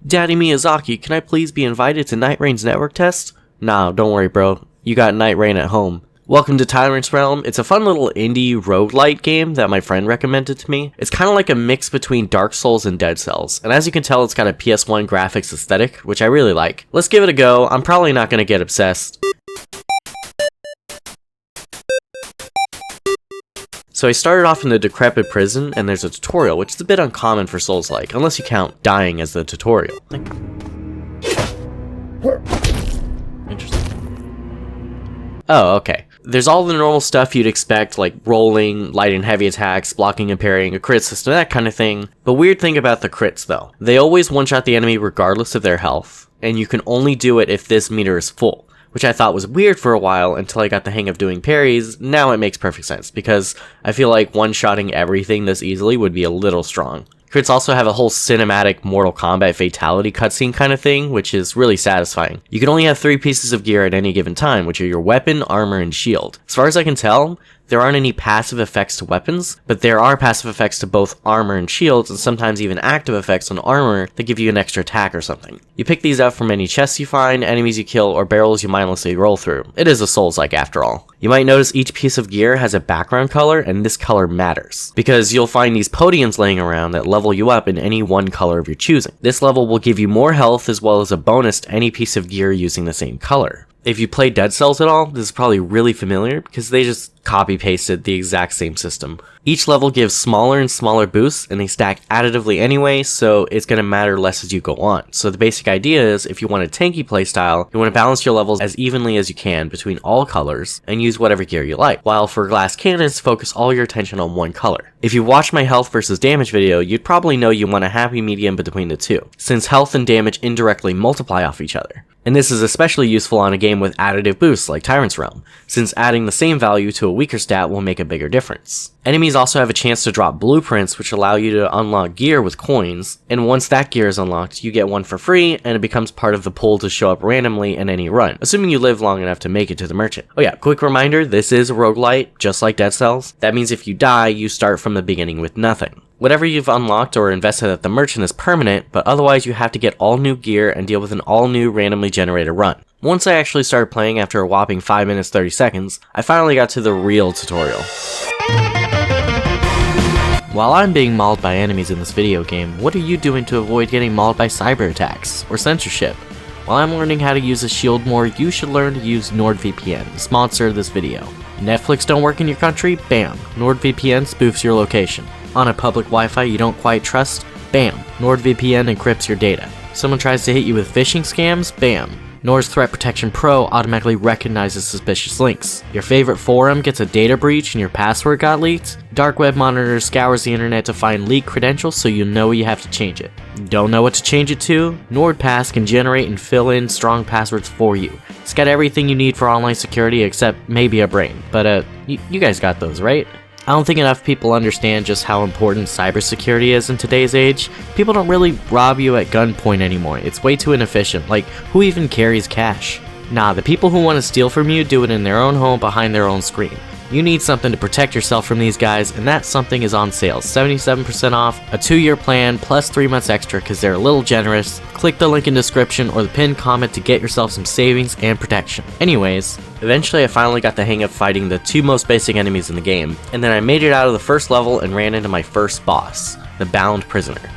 Daddy Miyazaki, can I please be invited to Nightraign's network test? Nah, don't worry bro, you got Nightraign at home. Welcome to Tyrant's Realm. It's a fun little indie roguelite game that my friend recommended to me. It's kind of like a mix between Dark Souls and Dead Cells, and as you can tell it's got a PS1 graphics aesthetic, which I really like. Let's give it a go. I'm probably not going to get obsessed. So I started off in the decrepit prison, and there's a tutorial, which is a bit uncommon for Souls-like, unless you count dying as the tutorial. Interesting. Oh, okay. There's all the normal stuff you'd expect, like rolling, light and heavy attacks, blocking and parrying, a crit system, that kind of thing. But weird thing about the crits though, they always one-shot the enemy regardless of their health, and you can only do it if this meter is full, which I thought was weird for a while until I got the hang of doing parries. Now it makes perfect sense, because I feel like one-shotting everything this easily would be a little strong. Crits also have a whole cinematic Mortal Kombat fatality cutscene kind of thing, which is really satisfying. You can only have 3 pieces of gear at any given time, which are your weapon, armor, and shield. As far as I can tell, there aren't any passive effects to weapons, but there are passive effects to both armor and shields, and sometimes even active effects on armor that give you an extra attack or something. You pick these up from any chests you find, enemies you kill, or barrels you mindlessly roll through. It is a Souls-like after all. You might notice each piece of gear has a background color, and this color matters, because you'll find these podiums laying around that level you up in any one color of your choosing. This level will give you more health as well as a bonus to any piece of gear using the same color. If you play Dead Cells at all, this is probably really familiar because they just copy-pasted the exact same system. Each level gives smaller and smaller boosts, and they stack additively anyway, so it's going to matter less as you go on. So the basic idea is, if you want a tanky playstyle, you want to balance your levels as evenly as you can between all colors, and use whatever gear you like, while for glass cannons, focus all your attention on one color. If you watched my health versus damage video, you'd probably know you want a happy medium between the two, since health and damage indirectly multiply off each other. And this is especially useful on a game with additive boosts like Tyrant's Realm, since adding the same value to a weaker stat will make a bigger difference. Enemies also have a chance to drop blueprints, which allow you to unlock gear with coins, and once that gear is unlocked, you get one for free, and it becomes part of the pool to show up randomly in any run, assuming you live long enough to make it to the merchant. Oh yeah, quick reminder, this is a roguelite, just like Dead Cells. That means if you die, you start from the beginning with nothing. Whatever you've unlocked or invested at the merchant is permanent, but otherwise you have to get all new gear and deal with an all new randomly generated run. Once I actually started playing after a whopping 5 minutes 30 seconds, I finally got to the real tutorial. While I'm being mauled by enemies in this video game, what are you doing to avoid getting mauled by cyber attacks or censorship? While I'm learning how to use a shield more, you should learn to use NordVPN, the sponsor of this video. Netflix don't work in your country? Bam! NordVPN spoofs your location. On a public Wi-Fi you don't quite trust? Bam! NordVPN encrypts your data. Someone tries to hit you with phishing scams? Bam! Nord's Threat Protection Pro automatically recognizes suspicious links. Your favorite forum gets a data breach and your password got leaked? Dark Web Monitor scours the internet to find leaked credentials so you know you have to change it. Don't know what to change it to? NordPass can generate and fill in strong passwords for you. It's got everything you need for online security except maybe a brain, but you guys got those, right? I don't think enough people understand just how important cybersecurity is in today's age. People don't really rob you at gunpoint anymore. It's way too inefficient. Like, who even carries cash? Nah, the people who want to steal from you do it in their own home behind their own screen. You need something to protect yourself from these guys, and that something is on sale. 77% off, a 2-year plan, plus 3 months extra because they're a little generous. Click the link in description or the pinned comment to get yourself some savings and protection. Anyways, eventually I finally got the hang of fighting the 2 most basic enemies in the game, and then I made it out of the first level and ran into my first boss, the Bound Prisoner.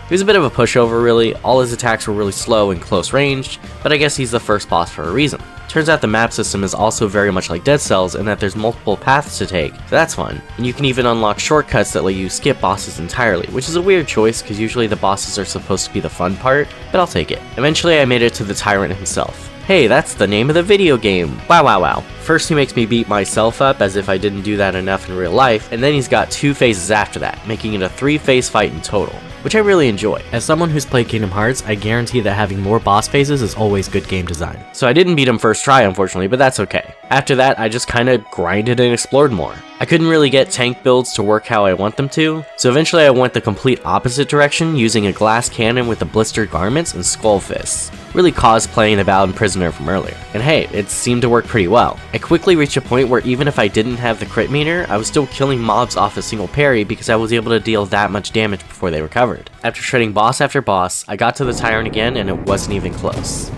He was a bit of a pushover really, all his attacks were really slow and close ranged, but I guess he's the first boss for a reason. Turns out the map system is also very much like Dead Cells in that there's multiple paths to take, so that's fun. And you can even unlock shortcuts that let you skip bosses entirely, which is a weird choice because usually the bosses are supposed to be the fun part, but I'll take it. Eventually I made it to the Tyrant himself. Hey, that's the name of the video game! Wow wow wow. First he makes me beat myself up as if I didn't do that enough in real life, and then he's got 2 phases after that, making it a 3-phase fight in total, which I really enjoy. As someone who's played Kingdom Hearts, I guarantee that having more boss phases is always good game design. So I didn't beat him first try unfortunately, but that's okay. After that, I just kinda grinded and explored more. I couldn't really get tank builds to work how I want them to, so eventually I went the complete opposite direction using a glass cannon with the blistered garments and skull fists. Really cosplaying the Valiant Prisoner from earlier. And hey, it seemed to work pretty well. I quickly reached a point where even if I didn't have the crit meter, I was still killing mobs off a single parry because I was able to deal that much damage before they recovered. After shredding boss after boss, I got to the Tyrant again and it wasn't even close.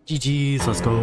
GG's, let's go.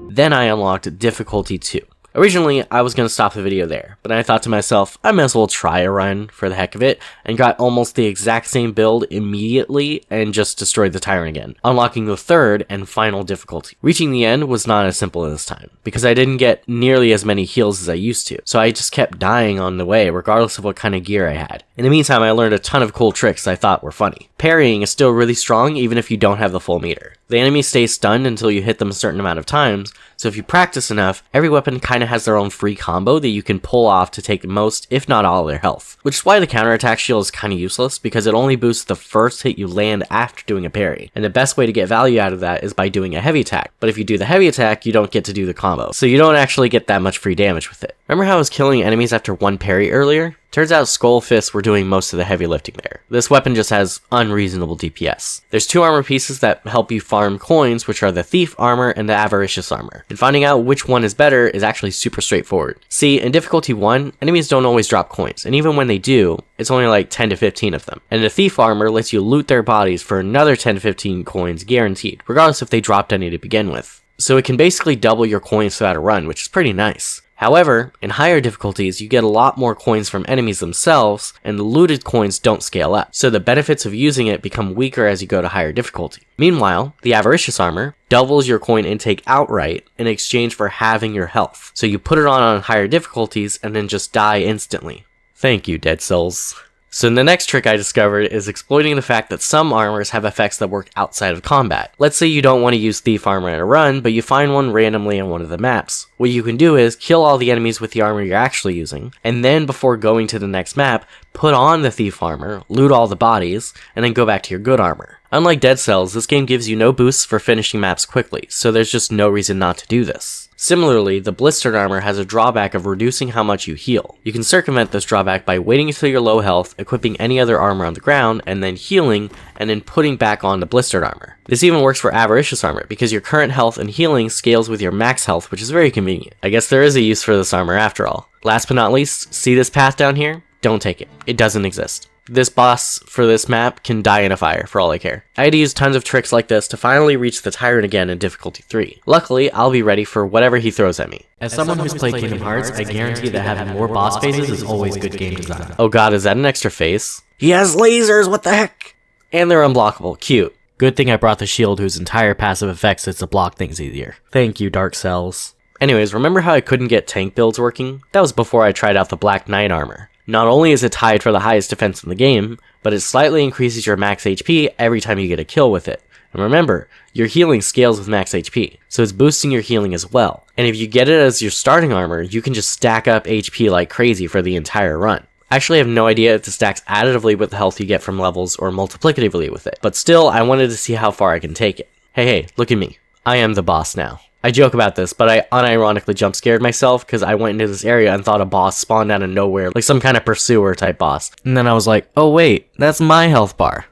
Then I unlocked difficulty 2. Originally, I was going to stop the video there, but I thought to myself, I might as well try a run for the heck of it, and got almost the exact same build immediately and just destroyed the Tyrant again, unlocking the third and final difficulty. Reaching the end was not as simple this time, because I didn't get nearly as many heals as I used to, so I just kept dying on the way regardless of what kind of gear I had. In the meantime, I learned a ton of cool tricks I thought were funny. Parrying is still really strong even if you don't have the full meter. The enemy stays stunned until you hit them a certain amount of times, so if you practice enough, every weapon kinda has their own free combo that you can pull off to take most, if not all, of their health. Which is why the counterattack shield is kinda useless, because it only boosts the first hit you land after doing a parry, and the best way to get value out of that is by doing a heavy attack, but if you do the heavy attack, you don't get to do the combo, so you don't actually get that much free damage with it. Remember how I was killing enemies after one parry earlier? Turns out skull fists were doing most of the heavy lifting there. This weapon just has unreasonable DPS. There's 2 armor pieces that help you farm coins, which are the thief armor and the avaricious armor. And finding out which one is better is actually super straightforward. See, in difficulty 1, enemies don't always drop coins, and even when they do, it's only like 10 to 15 of them. And the thief armor lets you loot their bodies for another 10 to 15 coins guaranteed, regardless if they dropped any to begin with. So it can basically double your coins throughout a run, which is pretty nice. However, in higher difficulties, you get a lot more coins from enemies themselves, and the looted coins don't scale up, so the benefits of using it become weaker as you go to higher difficulty. Meanwhile, the avaricious armor doubles your coin intake outright in exchange for halving your health, so you put it on higher difficulties and then just die instantly. Thank you, Dead Souls. So the next trick I discovered is exploiting the fact that some armors have effects that work outside of combat. Let's say you don't want to use thief armor in a run, but you find one randomly on one of the maps. What you can do is kill all the enemies with the armor you're actually using, and then before going to the next map, put on the thief armor, loot all the bodies, and then go back to your good armor. Unlike Dead Cells, this game gives you no boosts for finishing maps quickly, so there's just no reason not to do this. Similarly, the blistered armor has a drawback of reducing how much you heal. You can circumvent this drawback by waiting until you're low health, equipping any other armor on the ground, and then healing, and then putting back on the blistered armor. This even works for avaricious armor, because your current health and healing scales with your max health, which is very convenient. I guess there is a use for this armor after all. Last but not least, see this path down here? Don't take it. It doesn't exist. This boss for this map can die in a fire for all I care. I had to use tons of tricks like this to finally reach the Tyrant again in difficulty 3. Luckily, I'll be ready for whatever he throws at me. As someone who's played Kingdom Hearts, I guarantee that having more boss phases is always good game design. Oh god, is that an extra face? He has lasers, what the heck? And they're unblockable, cute. Good thing I brought the shield whose entire passive effect is to block things easier. Thank you, Dark Cells. Anyways, remember how I couldn't get tank builds working? That was before I tried out the Black Knight armor. Not only is it tied for the highest defense in the game, but it slightly increases your max HP every time you get a kill with it. And remember, your healing scales with max HP, so it's boosting your healing as well. And if you get it as your starting armor, you can just stack up HP like crazy for the entire run. I actually have no idea if it stacks additively with the health you get from levels or multiplicatively with it, but still, I wanted to see how far I can take it. Hey, look at me. I am the boss now. I joke about this, but I unironically jump scared myself because I went into this area and thought a boss spawned out of nowhere, like some kind of pursuer type boss. And then I was like, oh wait, that's my health bar.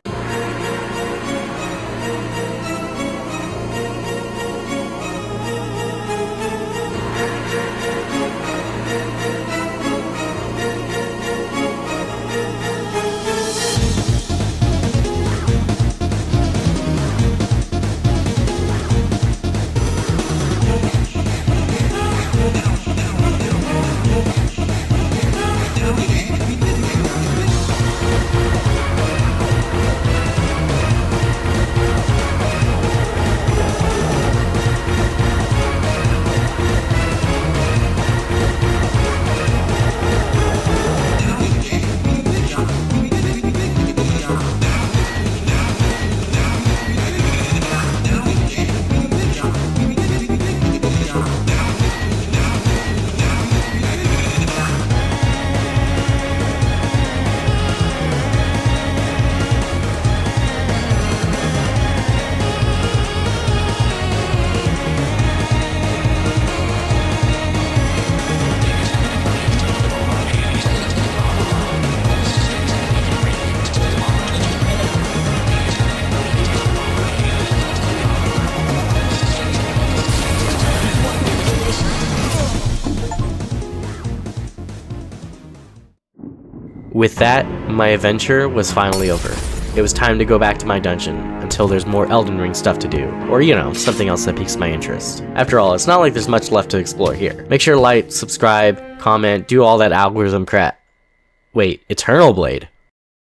With that, my adventure was finally over. It was time to go back to my dungeon, until there's more Elden Ring stuff to do, or you know, something else that piques my interest. After all, it's not like there's much left to explore here. Make sure to like, subscribe, comment, do all that algorithm crap. Wait, Eternal Blade?